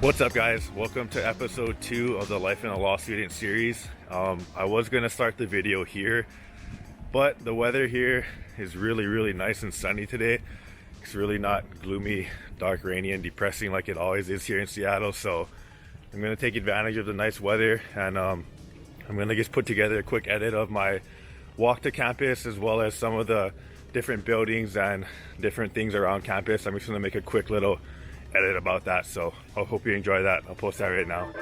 What's up, guys? Welcome to episode 2 of the Life in a Law Student series. I was going to start the video here, but the weather here is really nice and sunny today. It's really not gloomy, dark, rainy, and depressing like it always is here in Seattle. So I'm going to take advantage of the nice weather, and I'm going to just put together a quick edit of my walk to campus, as well as some of the different buildings and different things around campus. I'm just going to make a quick little edit about that, so I hope you enjoy that. I'll post that right now.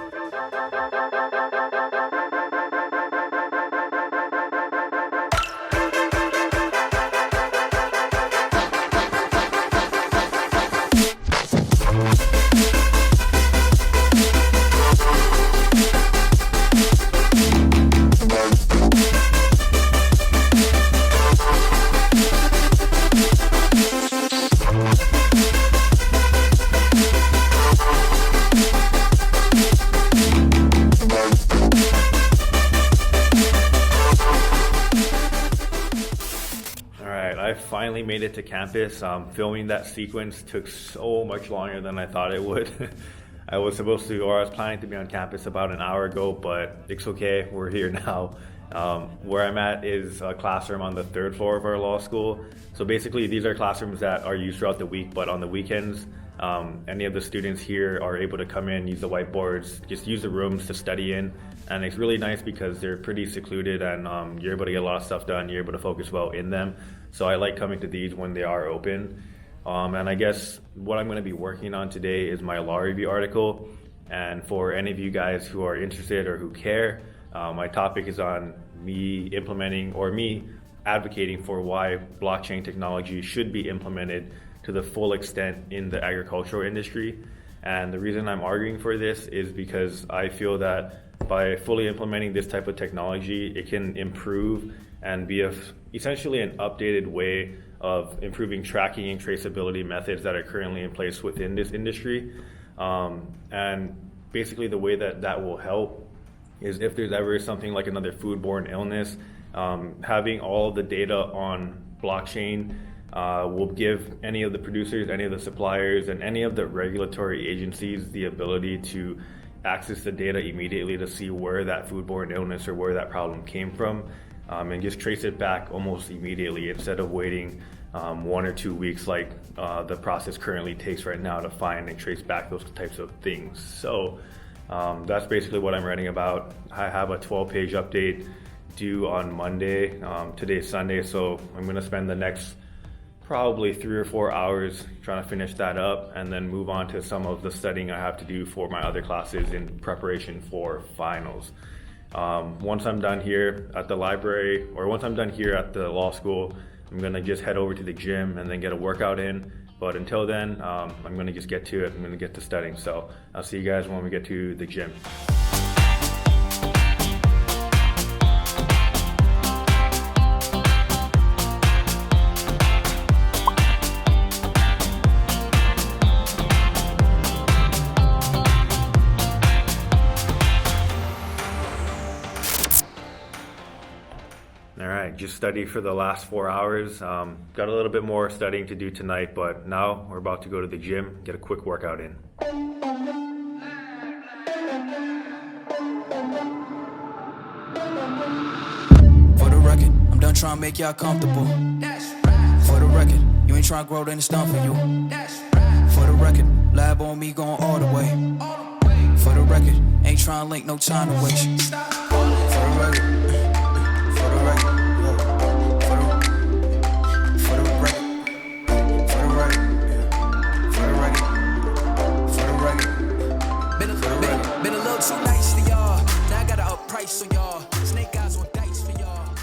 I finally made it to campus. Filming that sequence took so much longer than I thought it would. I was planning to be on campus about an hour ago, but it's okay, we're here now. Where I'm at is a classroom on the 3rd floor of our law school. So basically these are classrooms that are used throughout the week, but on the weekends, any of the students here are able to come in, use the whiteboards, just use the rooms to study in. And it's really nice because they're pretty secluded, and you're able to get a lot of stuff done. You're able to focus well in them. So I like coming to these when they are open. And I guess what I'm going to be working on today is my law review article. And for any of you guys who are interested or who care, my topic is on me advocating for why blockchain technology should be implemented to the full extent in the agricultural industry. And the reason I'm arguing for this is because I feel that by fully implementing this type of technology, it can improve and be essentially an updated way of improving tracking and traceability methods that are currently in place within this industry. And basically the way that will help is if there's ever something like another foodborne illness, having all of the data on blockchain will give any of the producers, any of the suppliers, and any of the regulatory agencies the ability to access the data immediately to see where that foodborne illness or where that problem came from, and just trace it back almost immediately instead of waiting 1 or 2 weeks like the process currently takes right now to find and trace back those types of things. So that's basically what I'm writing about. I have a 12-page update due on Monday. Today's Sunday, so I'm going to spend the next probably 3 or 4 hours trying to finish that up, and then move on to some of the studying I have to do for my other classes in preparation for finals. Once I'm done here at the library, or once I'm done here at the law school, I'm gonna just head over to the gym and then get a workout in. But until then, I'm gonna just get to it. I'm gonna get to studying. So I'll see you guys when we get to the gym. Just studied for the last 4 hours. Got a little bit more studying to do tonight, but now we're about to go to the gym, get a quick workout in. For the record, I'm done trying to make y'all comfortable. For the record, you ain't trying to grow, then it's done for you. For the record, lab on me going all the way. For the record, ain't trying to link, no time to waste. For the record, for the record.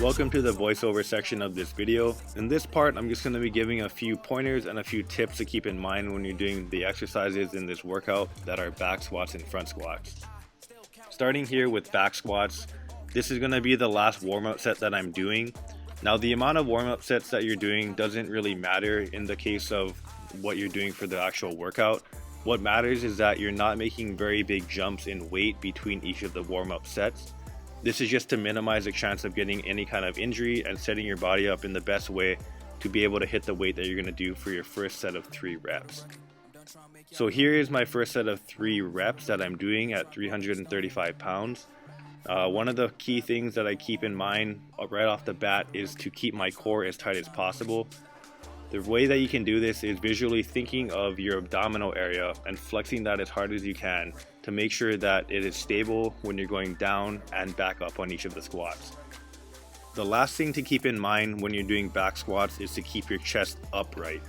Welcome to the voiceover section of this video. In this part, I'm just going to be giving a few pointers and a few tips to keep in mind when you're doing the exercises in this workout that are back squats and front squats. Starting here with back squats, this is going to be the last warm-up set that I'm doing. Now, the amount of warm-up sets that you're doing doesn't really matter in the case of what you're doing for the actual workout. What matters is that you're not making very big jumps in weight between each of the warm-up sets. This is just to minimize the chance of getting any kind of injury and setting your body up in the best way to be able to hit the weight that you're going to do for your first set of 3 reps. So here is my first set of 3 reps that I'm doing at 335 pounds. One of the key things that I keep in mind right off the bat is to keep my core as tight as possible. The way that you can do this is visually thinking of your abdominal area and flexing that as hard as you can to make sure that it is stable when you're going down and back up on each of the squats. The last thing to keep in mind when you're doing back squats is to keep your chest upright.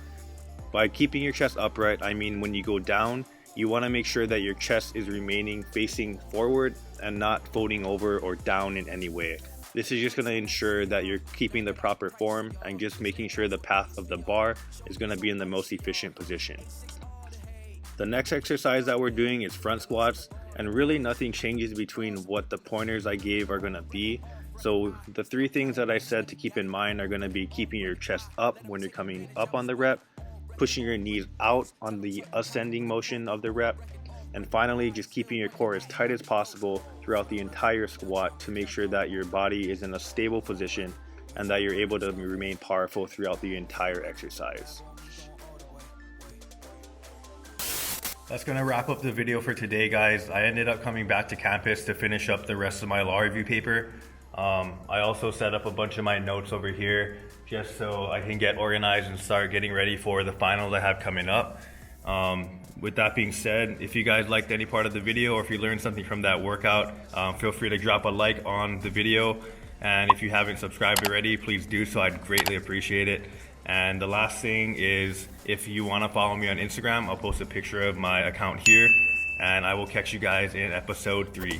By keeping your chest upright, I mean when you go down, you want to make sure that your chest is remaining facing forward and not folding over or down in any way. This is just going to ensure that you're keeping the proper form and just making sure the path of the bar is going to be in the most efficient position. The next exercise that we're doing is front squats, and really nothing changes between what the pointers I gave are going to be. So the 3 things that I said to keep in mind are going to be keeping your chest up when you're coming up on the rep, pushing your knees out on the ascending motion of the rep, and finally just keeping your core as tight as possible throughout the entire squat to make sure that your body is in a stable position and that you're able to remain powerful throughout the entire exercise. That's going to wrap up the video for today, guys. I ended up coming back to campus to finish up the rest of my law review paper. I also set up a bunch of my notes over here just so I can get organized and start getting ready for the finals I have coming up. With that being said, if you guys liked any part of the video or if you learned something from that workout, feel free to drop a like on the video. And if you haven't subscribed already, please do so. I'd greatly appreciate it. And the last thing is, if you want to follow me on Instagram, I'll post a picture of my account here. And I will catch you guys in episode 3.